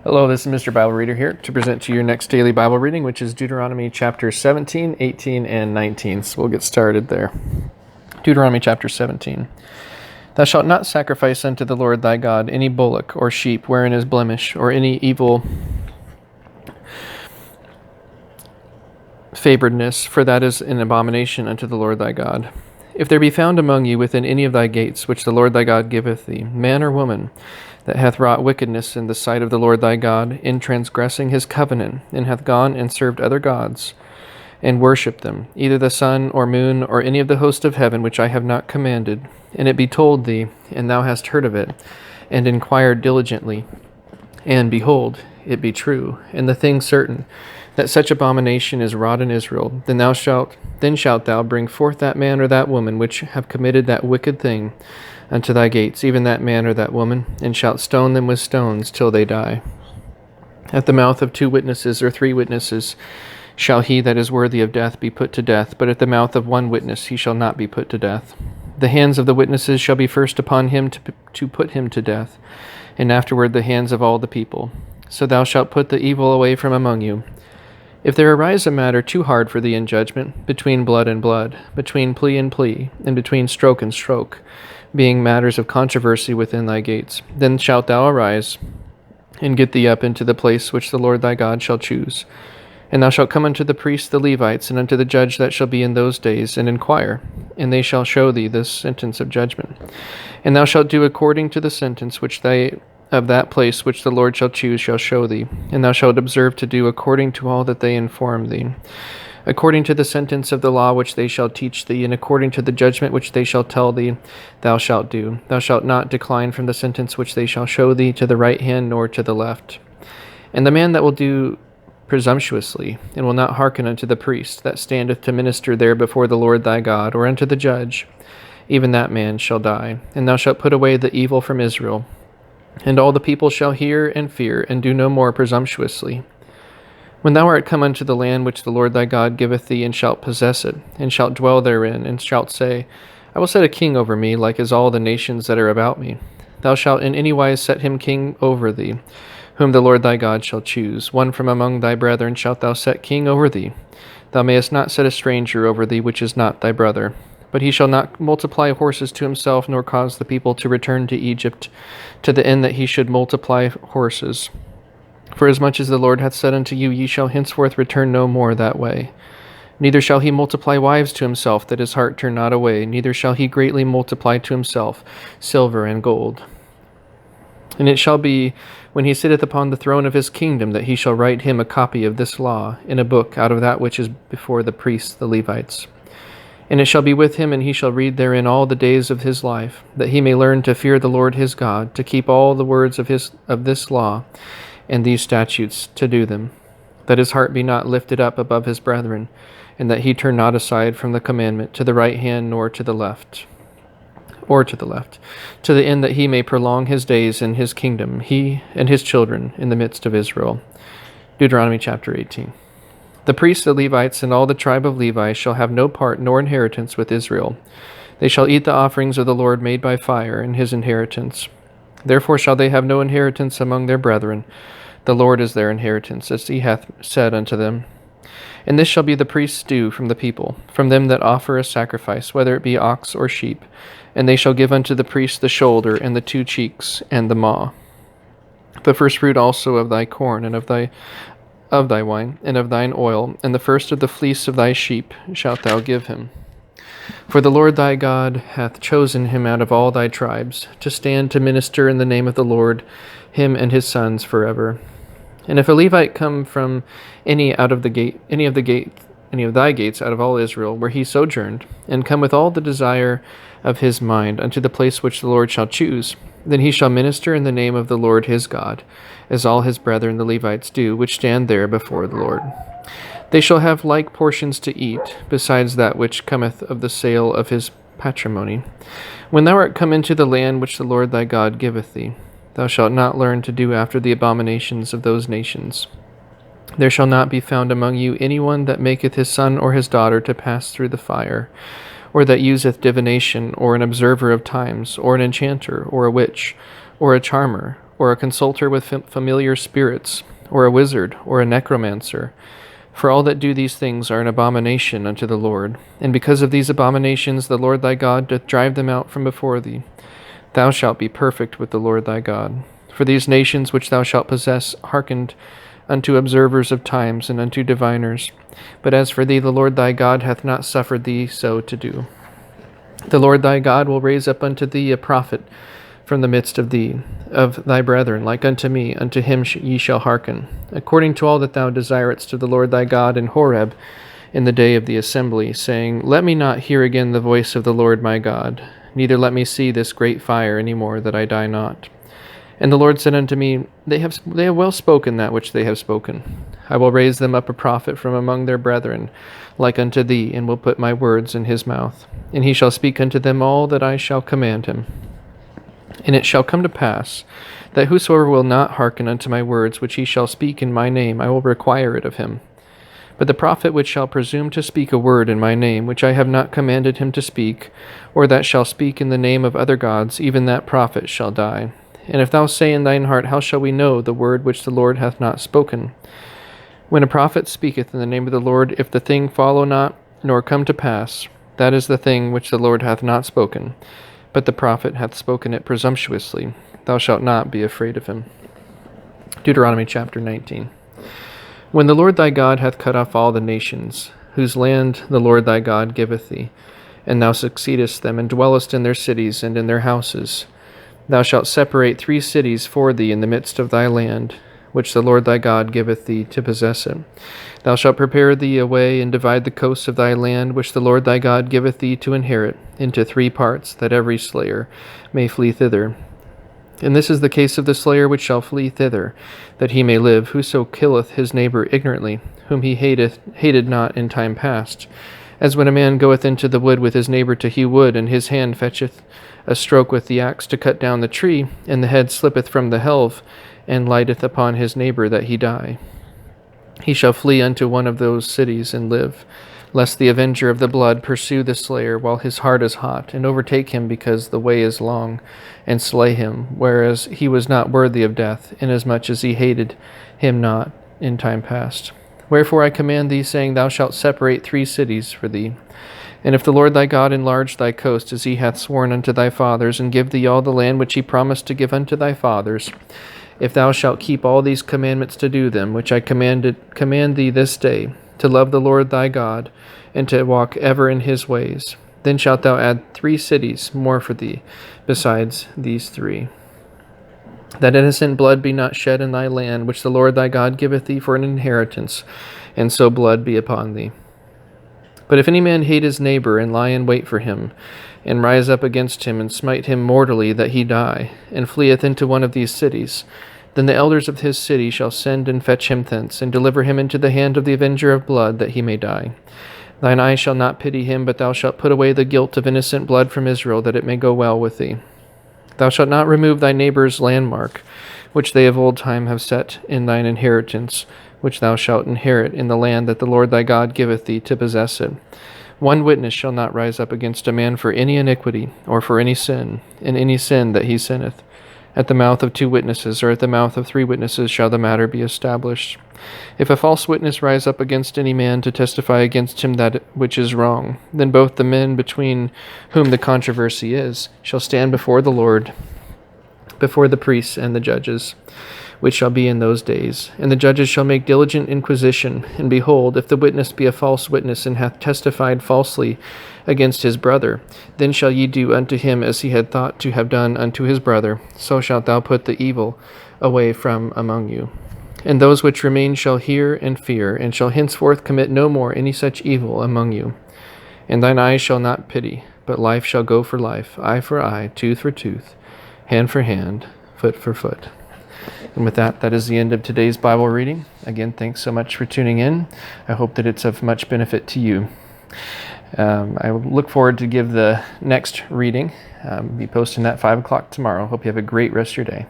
Hello, this is Mr. Bible Reader here to present to you your next daily Bible reading, which is Deuteronomy chapter 17, 18, and 19. So we'll get started there. Deuteronomy chapter 17. Thou shalt not sacrifice unto the Lord thy God any bullock or sheep wherein is blemish, or any evil favoredness, for that is an abomination unto the Lord thy God. If there be found among you within any of thy gates, which the Lord thy God giveth thee, man or woman, that hath wrought wickedness in the sight of the Lord thy God, in transgressing his covenant, and hath gone and served other gods, and worshipped them, either the sun or moon, or any of the host of heaven, which I have not commanded, and it be told thee, and thou hast heard of it, and inquired diligently, and behold, it be true, and the thing certain, that such abomination is wrought in Israel, then shalt thou bring forth that man or that woman which have committed that wicked thing unto thy gates, even that man or that woman, and shalt stone them with stones till they die. At the mouth of 2 witnesses or 3 witnesses shall he that is worthy of death be put to death, but at the mouth of 1 witness he shall not be put to death. The hands of the witnesses shall be first upon him to put him to death, and afterward the hands of all the people. So thou shalt put the evil away from among you. If there arise a matter too hard for thee in judgment, between blood and blood, between plea and plea, and between stroke and stroke, being matters of controversy within thy gates, then shalt thou arise, and get thee up into the place which the Lord thy God shall choose. And thou shalt come unto the priests the Levites, and unto the judge that shall be in those days, and inquire, and they shall show thee this sentence of judgment. And thou shalt do according to the sentence which they of that place which the Lord shall choose shall show thee, and thou shalt observe to do according to all that they inform thee, according to the sentence of the law which they shall teach thee, and according to the judgment which they shall tell thee, thou shalt do. Thou shalt not decline from the sentence which they shall show thee to the right hand nor to the left. And the man that will do presumptuously, and will not hearken unto the priest that standeth to minister there before the Lord thy God, or unto the judge, even that man shall die. And thou shalt put away the evil from Israel. And all the people shall hear and fear, and do no more presumptuously. When thou art come unto the land which the Lord thy God giveth thee, and shalt possess it, and shalt dwell therein, and shalt say, I will set a king over me, like as all the nations that are about me. Thou shalt in any wise set him king over thee, whom the Lord thy God shall choose. One from among thy brethren shalt thou set king over thee. Thou mayest not set a stranger over thee, which is not thy brother. But he shall not multiply horses to himself, nor cause the people to return to Egypt, to the end that he should multiply horses. For as much as the Lord hath said unto you, ye shall henceforth return no more that way. Neither shall he multiply wives to himself, that his heart turn not away, neither shall he greatly multiply to himself silver and gold. And it shall be, when he sitteth upon the throne of his kingdom, that he shall write him a copy of this law in a book out of that which is before the priests the Levites. And it shall be with him, and he shall read therein all the days of his life, that he may learn to fear the Lord his God, to keep all the words of this law and these statutes, to do them, that his heart be not lifted up above his brethren, and that he turn not aside from the commandment to the right hand nor to the left, to the end that he may prolong his days in his kingdom, he and his children in the midst of Israel. Deuteronomy chapter 18. The priests, the Levites, and all the tribe of Levi shall have no part nor inheritance with Israel. They shall eat the offerings of the Lord made by fire in his inheritance. Therefore shall they have no inheritance among their brethren. The Lord is their inheritance, as he hath said unto them. And this shall be the priest's due from the people, from them that offer a sacrifice, whether it be ox or sheep. And they shall give unto the priest the shoulder, and the 2 cheeks, and the maw. The first fruit also of thy corn, and of thy wine, and of thine oil, and the first of the fleece of thy sheep shalt thou give him. For the Lord thy God hath chosen him out of all thy tribes, to stand to minister in the name of the Lord, him and his sons forever. And if a Levite come from any of thy gates out of all Israel, where he sojourned, and come with all the desire of his mind unto the place which the Lord shall choose, then he shall minister in the name of the Lord his God, as all his brethren the Levites do, which stand there before the Lord. They shall have like portions to eat, besides that which cometh of the sale of his patrimony. When thou art come into the land which the Lord thy God giveth thee, thou shalt not learn to do after the abominations of those nations. There shall not be found among you any one that maketh his son or his daughter to pass through the fire, or that useth divination, or an observer of times, or an enchanter, or a witch, or a charmer, or a consulter with familiar spirits, or a wizard, or a necromancer. For all that do these things are an abomination unto the Lord. And because of these abominations the Lord thy God doth drive them out from before thee. Thou shalt be perfect with the Lord thy God. For these nations which thou shalt possess hearkened unto observers of times and unto diviners. But as for thee, the Lord thy God hath not suffered thee so to do. The Lord thy God will raise up unto thee a prophet from the midst of thee, of thy brethren, like unto me, unto him ye shall hearken, according to all that thou desiredst of the Lord thy God in Horeb in the day of the assembly, saying, Let me not hear again the voice of the Lord my God, neither let me see this great fire any more, that I die not. And the Lord said unto me, They have well spoken that which they have spoken. I will raise them up a prophet from among their brethren, like unto thee, and will put my words in his mouth. And he shall speak unto them all that I shall command him. And it shall come to pass, that whosoever will not hearken unto my words which he shall speak in my name, I will require it of him. But the prophet which shall presume to speak a word in my name, which I have not commanded him to speak, or that shall speak in the name of other gods, even that prophet shall die. And if thou say in thine heart, How shall we know the word which the Lord hath not spoken? When a prophet speaketh in the name of the Lord, if the thing follow not, nor come to pass, that is the thing which the Lord hath not spoken. But the prophet hath spoken it presumptuously. Thou shalt not be afraid of him. Deuteronomy chapter 19. When the Lord thy God hath cut off all the nations, whose land the Lord thy God giveth thee, and thou succeedest them, and dwellest in their cities and in their houses, thou shalt separate 3 cities for thee in the midst of thy land, which the Lord thy God giveth thee to possess it. Thou shalt prepare thee a way, and divide the coasts of thy land, which the Lord thy God giveth thee to inherit, into 3 parts, that every slayer may flee thither. And this is the case of the slayer which shall flee thither, that he may live, whoso killeth his neighbor ignorantly, whom he hated not in time past. As when a man goeth into the wood with his neighbor to hew wood, and his hand fetcheth a stroke with the axe to cut down the tree, and the head slippeth from the helve, and lighteth upon his neighbor that he die. He shall flee unto one of those cities and live, lest the avenger of the blood pursue the slayer while his heart is hot, and overtake him because the way is long, and slay him, whereas he was not worthy of death, inasmuch as he hated him not in time past. Wherefore I command thee, saying, Thou shalt separate 3 cities for thee. And if the Lord thy God enlarge thy coast, as he hath sworn unto thy fathers, and give thee all the land which he promised to give unto thy fathers, if thou shalt keep all these commandments to do them, which I command thee this day, to love the Lord thy God, and to walk ever in his ways, then shalt thou add 3 cities more for thee, besides these 3. That innocent blood be not shed in thy land, which the Lord thy God giveth thee for an inheritance, and so blood be upon thee. But if any man hate his neighbor, and lie in wait for him, and rise up against him, and smite him mortally that he die, and fleeth into one of these cities, then the elders of his city shall send and fetch him thence, and deliver him into the hand of the avenger of blood, that he may die. Thine eye shall not pity him, but thou shalt put away the guilt of innocent blood from Israel, that it may go well with thee. Thou shalt not remove thy neighbor's landmark, which they of old time have set in thine inheritance, which thou shalt inherit in the land that the Lord thy God giveth thee to possess it. One witness shall not rise up against a man for any iniquity, or for any sin, in any sin that he sinneth. At the mouth of 2 witnesses, or at the mouth of 3 witnesses, shall the matter be established. If a false witness rise up against any man to testify against him that which is wrong, then both the men between whom the controversy is shall stand before the Lord, before the priests and the judges, which shall be in those days. And the judges shall make diligent inquisition, and behold, if the witness be a false witness, and hath testified falsely against his brother, then shall ye do unto him as he had thought to have done unto his brother, so shalt thou put the evil away from among you. And those which remain shall hear and fear, and shall henceforth commit no more any such evil among you. And thine eye shall not pity, but life shall go for life, eye for eye, tooth for tooth, hand for hand, foot for foot. And with that, that is the end of today's Bible reading. Again, thanks so much for tuning in. I hope that it's of much benefit to you. I look forward to give the next reading. Be posting that 5 o'clock tomorrow. Hope you have a great rest of your day.